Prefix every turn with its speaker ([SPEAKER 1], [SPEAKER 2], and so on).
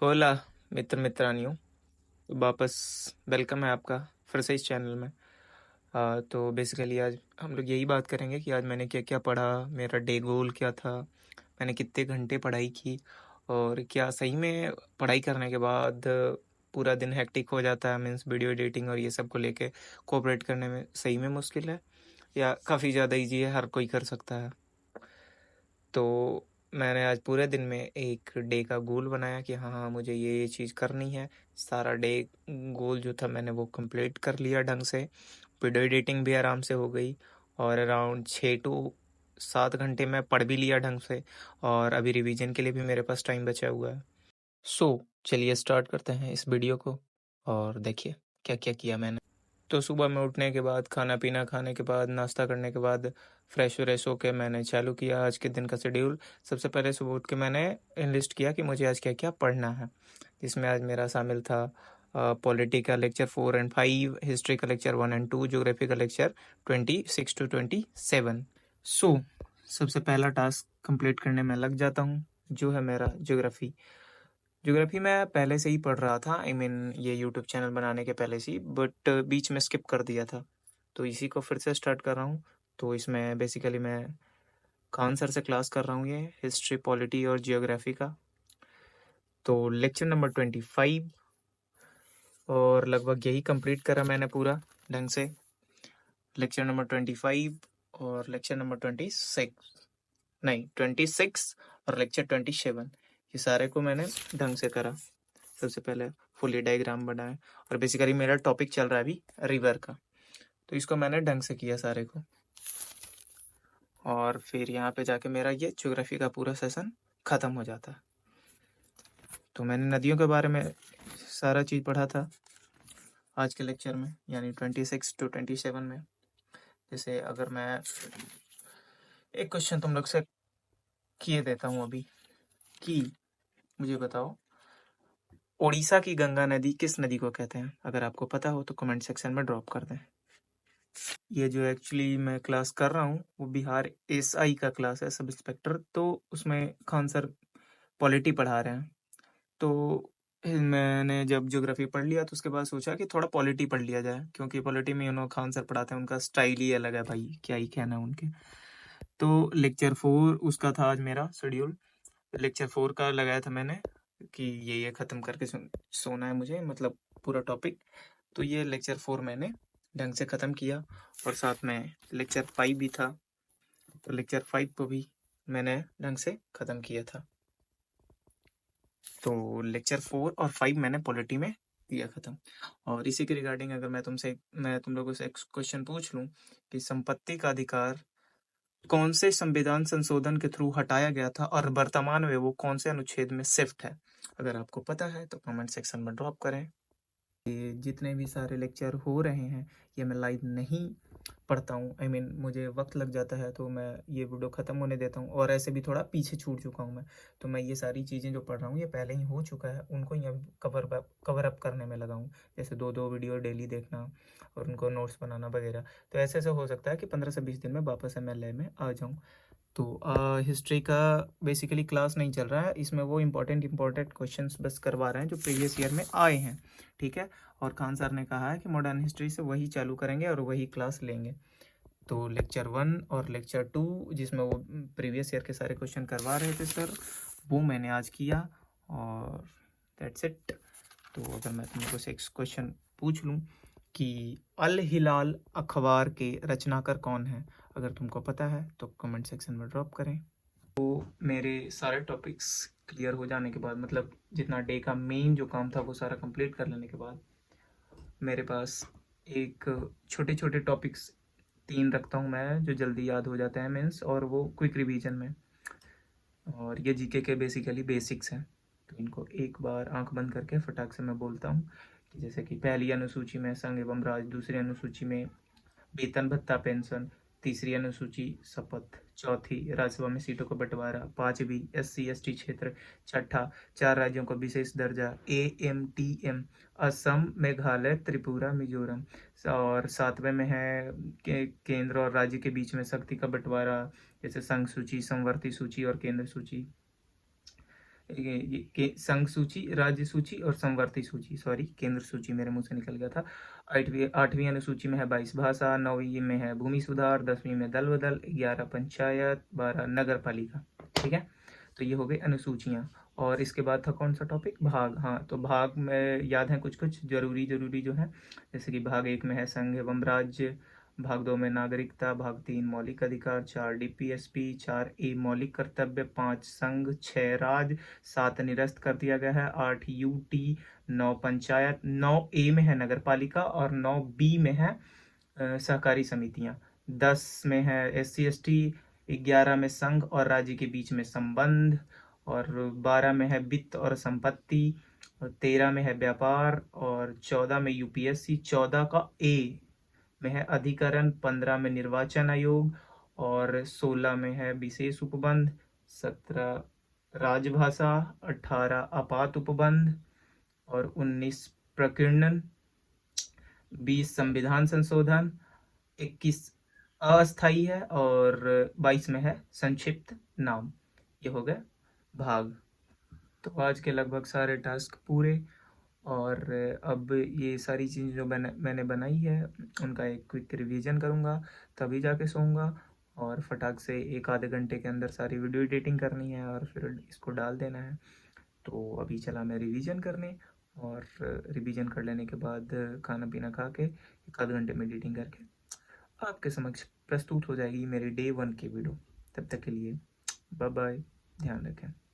[SPEAKER 1] होला मित्र मित्रानियों, वापस वेलकम है आपका फिर से इस चैनल में। तो बेसिकली आज हम लोग यही बात करेंगे कि आज मैंने क्या क्या पढ़ा, मेरा डे गोल क्या था, मैंने कितने घंटे पढ़ाई की और क्या सही में पढ़ाई करने के बाद पूरा दिन हेक्टिक हो जाता है। मीन्स वीडियो एडिटिंग और ये सब को लेके कोऑपरेट करने में सही में मुश्किल है या काफ़ी ज़्यादा इजी है, हर कोई कर सकता है। तो मैंने आज पूरे दिन में एक डे का गोल बनाया कि हाँ हाँ मुझे ये चीज़ करनी है। सारा डे गोल जो था मैंने वो कंप्लीट कर लिया ढंग से। वीडियो एडिटिंग भी आराम से हो गई और अराउंड 6 to 7 घंटे मैं पढ़ भी लिया ढंग से और अभी रिवीजन के लिए भी मेरे पास टाइम बचा हुआ है। चलिए स्टार्ट करते हैं इस वीडियो को और देखिए क्या क्या किया मैंने। तो सुबह में उठने के बाद, खाना पीना खाने के बाद, नाश्ता करने के बाद फ्रेश व्रेश होकर मैंने चालू किया आज के दिन का शेड्यूल। सबसे पहले सुबह उठ के मैंने लिस्ट किया कि मुझे आज क्या क्या पढ़ना है, जिसमें आज मेरा शामिल था पॉलिटी का लेक्चर 4 और 5, हिस्ट्री का लेक्चर 1 और 2, ज्योग्राफी का लेक्चर 26 to 27। सबसे पहला टास्क कंप्लीट करने में लग जाता हूँ, जो है मेरा ज्योग्राफी। ज्योग्राफी मैं पहले से ही पढ़ रहा था, आई मीन ये यूट्यूब चैनल बनाने के पहले से ही, बट बीच में स्किप कर दिया था। तो इसी को फिर से स्टार्ट कर रहा हूँ। तो इसमें बेसिकली मैं खान सर से क्लास कर रहा हूँ, ये हिस्ट्री पॉलिटी और जियोग्राफी का। तो लेक्चर नंबर 25 और लगभग यही कंप्लीट करा मैंने पूरा ढंग से। लेक्चर नंबर 25 और लेक्चर नंबर 26, नहीं 26 और लेक्चर 27, ये सारे को मैंने ढंग से करा। सबसे पहले फुली डायग्राम बनाया और बेसिकली मेरा टॉपिक चल रहा है अभी रिवर का, तो इसको मैंने ढंग से किया सारे को। और फिर यहाँ पे जाके मेरा ये ज्योग्राफी का पूरा सेशन ख़त्म हो जाता है। तो मैंने नदियों के बारे में सारा चीज़ पढ़ा था आज के लेक्चर में, यानी 26 to 27 में। जैसे अगर मैं एक क्वेश्चन तुम लोग से किए देता हूँ अभी कि मुझे बताओ, उड़ीसा की गंगा नदी किस नदी को कहते हैं? अगर आपको पता हो तो कमेंट सेक्शन में ड्रॉप कर दें। ये जो एक्चुअली मैं क्लास कर रहा हूँ वो बिहार एसआई का क्लास है, सब इंस्पेक्टर। तो उसमें खान सर पॉलिटी पढ़ा रहे हैं। तो मैंने जब ज्योग्राफी पढ़ लिया तो उसके बाद सोचा कि थोड़ा पॉलिटी पढ़ लिया जाए, क्योंकि पॉलिटी में उन्होंने खान सर पढ़ाते हैं, उनका स्टाइल ही अलग है भाई, क्या ही कहना है उनके। तो लेक्चर 4 उसका था आज मेरा शेड्यूल। लेक्चर 4 का लगाया था मैंने कि ये ख़त्म करके सोना है मुझे, मतलब पूरा टॉपिक। तो ये लेक्चर 4 मैंने ढंग से ख़त्म किया और साथ में लेक्चर 5 भी था, तो लेक्चर 5 को भी मैंने ढंग से ख़त्म किया था। तो लेक्चर 4 और 5 मैंने पॉलिटी में किया ख़त्म। और इसी के रिगार्डिंग अगर मैं तुम लोगों से एक क्वेश्चन पूछ लूँ कि संपत्ति का अधिकार कौन से संविधान संशोधन के थ्रू हटाया गया था और वर्तमान में वो कौन से अनुच्छेद में शिफ्ट है? अगर आपको पता है तो कमेंट सेक्शन में ड्रॉप करें। ये जितने भी सारे लेक्चर हो रहे हैं ये मैं लाइव नहीं पढ़ता हूँ, आई मीन मुझे वक्त लग जाता है, तो मैं ये वीडियो ख़त्म होने देता हूँ। और ऐसे भी थोड़ा पीछे छूट चुका हूँ मैं, तो मैं ये सारी चीज़ें जो पढ़ रहा हूँ ये पहले ही हो चुका है, उनको ही अब कवर अप करने में लगा हूँ। जैसे 2-2 वीडियो डेली देखना और उनको नोट्स बनाना वगैरह। तो ऐसे ऐसे हो सकता है कि 15 से 20 दिन में वापस MLA में आ जाऊँ। तो हिस्ट्री का बेसिकली क्लास नहीं चल रहा है, इसमें वो इम्पोर्टेंट क्वेश्चंस बस करवा रहे हैं जो प्रीवियस ईयर में आए हैं, ठीक है। और खान सर ने कहा है कि मॉडर्न हिस्ट्री से वही चालू करेंगे और वही क्लास लेंगे। तो लेक्चर 1 और लेक्चर 2 जिसमें वो प्रीवियस ईयर के सारे क्वेश्चन करवा रहे थे सर, वो मैंने आज किया और दैट्स इट। तो अगर मैं तुमको से एक क्वेश्चन पूछ लूँ कि अल हिलाल अखबार के रचनाकार कौन है, अगर तुमको पता है तो कमेंट सेक्शन में ड्रॉप करें। तो मेरे सारे टॉपिक्स क्लियर हो जाने के बाद, मतलब जितना डे का मेन जो काम था वो सारा कंप्लीट कर लेने के बाद, मेरे पास एक छोटे छोटे टॉपिक्स 3 रखता हूँ मैं जो जल्दी याद हो जाते हैं मीन्स, और वो क्विक रिवीजन में। और ये जीके के बेसिकली बेसिक्स हैं, तो इनको एक बार आंख बंद करके फटाक से मैं बोलता हूँ कि जैसे कि पहली अनुसूची में संघ एवं राज, दूसरी अनुसूची में वेतन भत्ता पेंशन, तीसरी अनुसूची शपथ, चौथी राज्यसभा में सीटों का बंटवारा, पांचवी SC ST क्षेत्र, छठा 4 राज्यों को विशेष दर्जा AMTM, असम मेघालय त्रिपुरा मिजोरम, और सातवें में है केंद्र और राज्य के बीच में शक्ति का बंटवारा, जैसे संघ सूची, समवर्ती सूची और केंद्र सूची। संघ सूची, राज्य सूची और संवर्ती सूची, सॉरी केंद्र सूची मेरे मुंह से निकल गया था। 8वीं अनुसूची में है 22 भाषा, 9वीं में है भूमि सुधार, 10वीं में दल बदल, 11 पंचायत, 12 नगर पालिका। ठीक है, तो ये हो गई अनुसूचियां। और इसके बाद था कौन सा टॉपिक, भाग। हाँ, तो भाग में याद है कुछ कुछ जरूरी जो है, जैसे कि भाग 1 में है संघ एवं राज्य, भाग 2 में नागरिकता, भाग 3 मौलिक अधिकार, 4 डीपीएसपी, 4 ए मौलिक कर्तव्य, 5 संघ, 6 राज्य, 7 निरस्त कर दिया गया है, 8 यूटी, 9 पंचायत, 9 ए में है नगर पालिका और 9 बी में है सहकारी समितियां, 10 में है SC ST, 11 में संघ और राज्य के बीच में संबंध, और 12 में है वित्त और संपत्ति, और 13 में है व्यापार, और 14 में यूपीएससी, 14 का ए में है अधिकरण, 15 में निर्वाचन आयोग, और 16 में है विशेष उपबंध, 17 राजभाषा, 18 आपात उपबंध, और 19 प्रकीर्णन, 20 संविधान संशोधन, 21 अस्थाई है, और 22 में है संक्षिप्त नाम। ये हो गए भाग। तो आज के लगभग सारे टास्क पूरे, और अब ये सारी चीज़ जो मैंने बनाई है उनका एक क्विक रिवीजन करूँगा, तभी जाके सोऊंगा, और फटाक से 1 आधे घंटे के अंदर सारी वीडियो एडिटिंग करनी है और फिर इसको डाल देना है। तो अभी चला मैं रिवीजन करने, और रिवीजन कर लेने के बाद खाना पीना खा के 1 आधे घंटे में एडिटिंग करके आपके समक्ष प्रस्तुत हो जाएगी मेरी Day 1 की वीडियो। तब तक के लिए बाय बाय, ध्यान रखें।